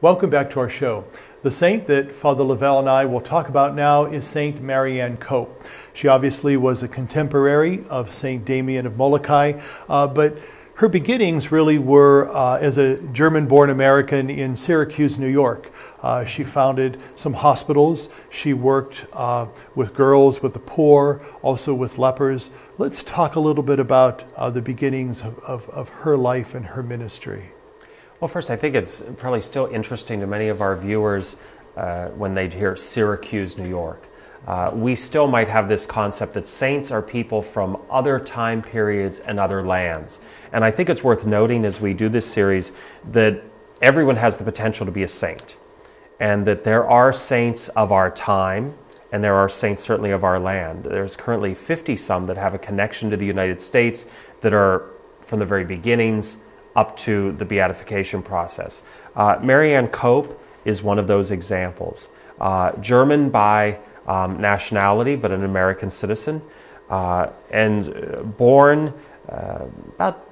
Welcome back to our show. The saint that Father Lavelle and I will talk about now is Saint Marianne Cope. She obviously was a contemporary of Saint Damien of Molokai, but her beginnings really were as a German-born American in Syracuse, New York. She founded some hospitals. She worked with girls, with the poor, also with lepers. Let's talk a little bit about the beginnings of her life and her ministry. Well, first, I think it's probably still interesting to many of our viewers when they hear Syracuse, New York. We still might have this concept that saints are people from other time periods and other lands. And I think it's worth noting as we do this series that everyone has the potential to be a saint. And that there are saints of our time, and there are saints certainly of our land. There's currently 50-some that have a connection to the United States that are from the very beginnings up to the beatification process. Marianne Cope is one of those examples. German by nationality, but an American citizen, and born about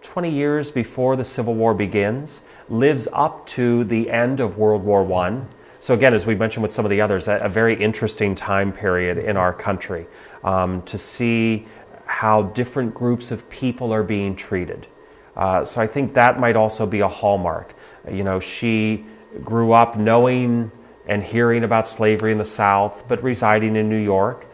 20 years before the Civil War begins, lives up to the end of World War I. So again, as we mentioned with some of the others, a very interesting time period in our country to see how different groups of people are being treated. So I think that might also be a hallmark. You know, she grew up knowing and hearing about slavery in the South, but residing in New York.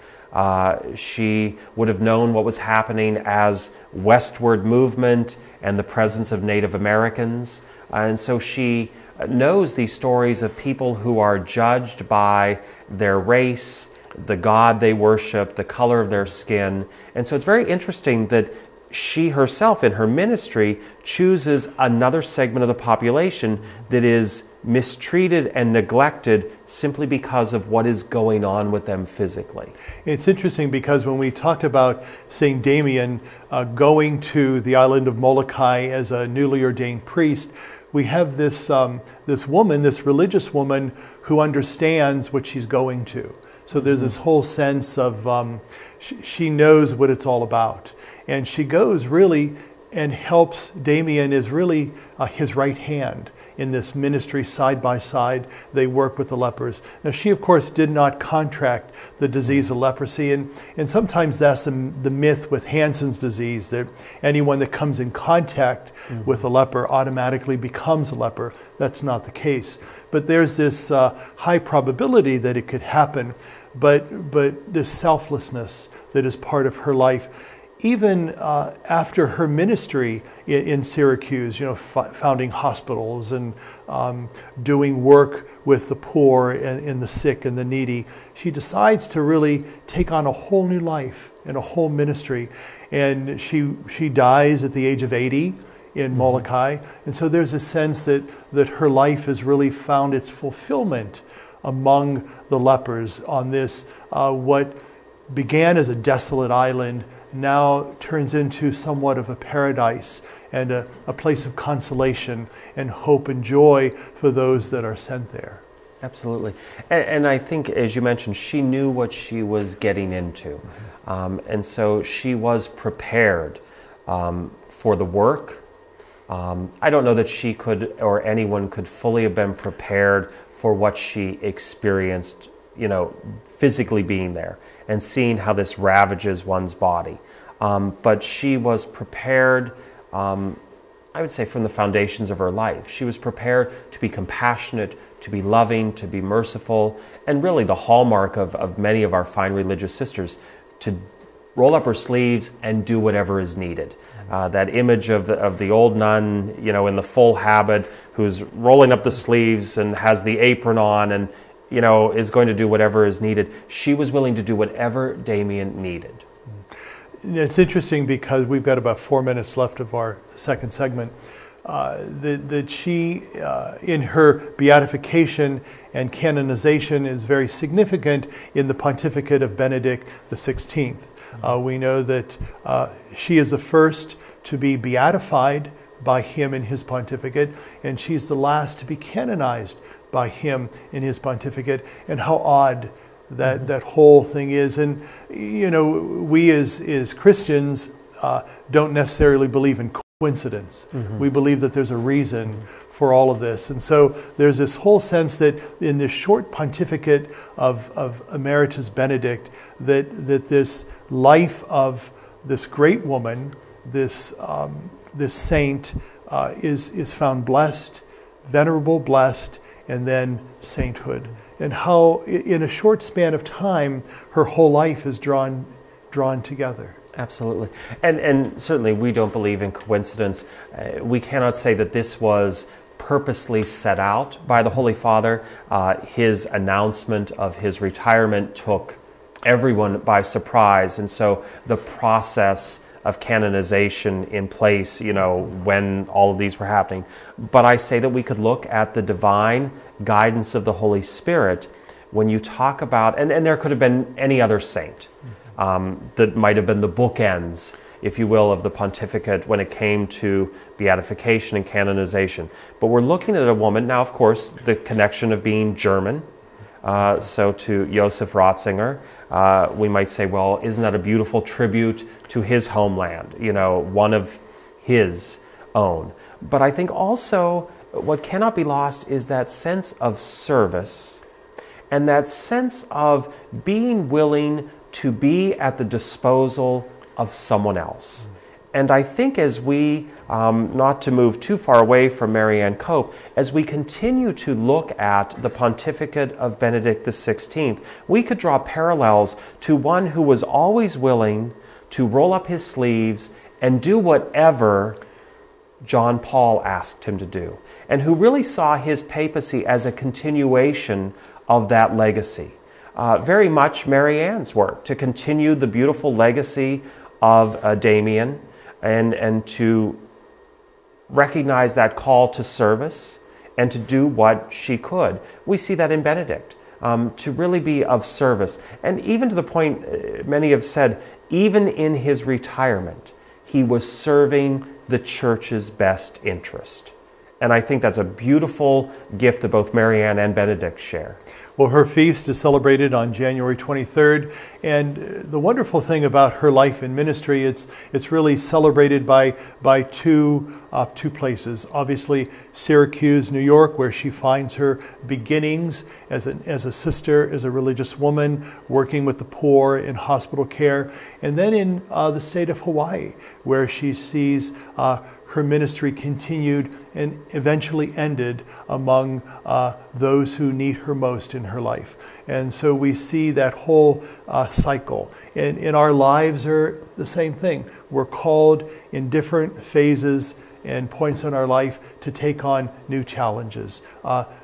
She would have known what was happening as westward movement and the presence of Native Americans. And so she knows these stories of people who are judged by their race, the God they worship, the color of their skin. And so it's very interesting that she herself in her ministry chooses another segment of the population that is mistreated and neglected simply because of what is going on with them physically. It's interesting because when we talked about St. Damien going to the island of Molokai as a newly ordained priest, we have this woman, this religious woman who understands what she's going to. So there's this whole sense of she knows what it's all about. And she goes really and helps. Damien is really his right hand in this ministry side by side. They work with the lepers. Now she, of course, did not contract the disease of leprosy. And sometimes that's the myth with Hansen's disease, that anyone that comes in contact with a leper automatically becomes a leper. That's not the case. But there's this high probability that it could happen. But this selflessness that is part of her life, even after her ministry in Syracuse, you know, founding hospitals and doing work with the poor and the sick and the needy, she decides to really take on a whole new life and a whole ministry. And she dies at the age of 80 in Molokai. And so there's a sense that her life has really found its fulfillment among the lepers on this, what began as a desolate island now turns into somewhat of a paradise and a place of consolation and hope and joy for those that are sent there. Absolutely. And I think, as you mentioned, she knew what she was getting into. And so she was prepared for the work. I don't know that she could, or anyone could fully have been prepared for what she experienced, you know, physically being there and seeing how this ravages one's body. But she was prepared, I would say, from the foundations of her life. She was prepared to be compassionate, to be loving, to be merciful, and really the hallmark of many of our fine religious sisters, to roll up her sleeves and do whatever is needed. That image of the old nun, you know, in the full habit, who's rolling up the sleeves and has the apron on and, you know, is going to do whatever is needed. She was willing to do whatever Damien needed. It's interesting because we've got about 4 minutes left of our second segment. That she, in her beatification and canonization, is very significant in the pontificate of Benedict XVI. We know that she is the first to be beatified by him in his pontificate, and she's the last to be canonized by him in his pontificate. And how odd that whole thing is. And, you know, we as Christians don't necessarily believe in coincidence. We believe that there's a reason for all of this. And so there's this whole sense that in this short pontificate of Emeritus Benedict, that this life of this great woman, this saint, is found blessed, venerable, blessed, and then sainthood. And how in a short span of time, her whole life is drawn together. Absolutely. And certainly we don't believe in coincidence. We cannot say that this was purposely set out by the Holy Father. His announcement of his retirement took everyone by surprise. And so the process of canonization in place, when all of these were happening. But I say that we could look at the divine guidance of the Holy Spirit when you talk about, and there could have been any other saint. That might have been the bookends, if you will, of the pontificate when it came to beatification and canonization. But we're looking at a woman, now of course, the connection of being German, so to Joseph Ratzinger, we might say, well, isn't that a beautiful tribute to his homeland, one of his own. But I think also what cannot be lost is that sense of service and that sense of being willing to be at the disposal of someone else. And I think as we, not to move too far away from Marianne Cope, as we continue to look at the pontificate of Benedict XVI, we could draw parallels to one who was always willing to roll up his sleeves and do whatever John Paul asked him to do, and who really saw his papacy as a continuation of that legacy. Very much Marianne's work, to continue the beautiful legacy of Damien and to recognize that call to service and to do what she could. We see that in Benedict, to really be of service. And even to the point, many have said, even in his retirement, he was serving the Church's best interest. And I think that's a beautiful gift that both Marianne and Benedict share. Well, her feast is celebrated on January 23rd, and the wonderful thing about her life in ministry, it's really celebrated by two places. Obviously, Syracuse, New York, where she finds her beginnings as a sister, as a religious woman, working with the poor in hospital care, and then in the state of Hawaii, where she sees her ministry continued and eventually ended among those who need her most in her life. And so we see that whole cycle. And in our lives are the same thing. We're called in different phases and points in our life to take on new challenges,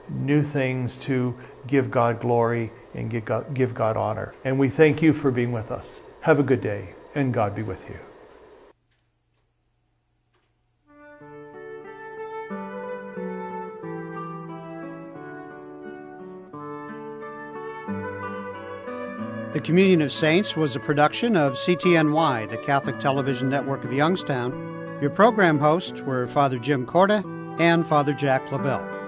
new things to give God glory and give God honor. And we thank you for being with us. Have a good day, and God be with you. The Communion of Saints was a production of CTNY, the Catholic Television Network of Youngstown. Your program hosts were Father Jim Korda and Father Jack Lavelle.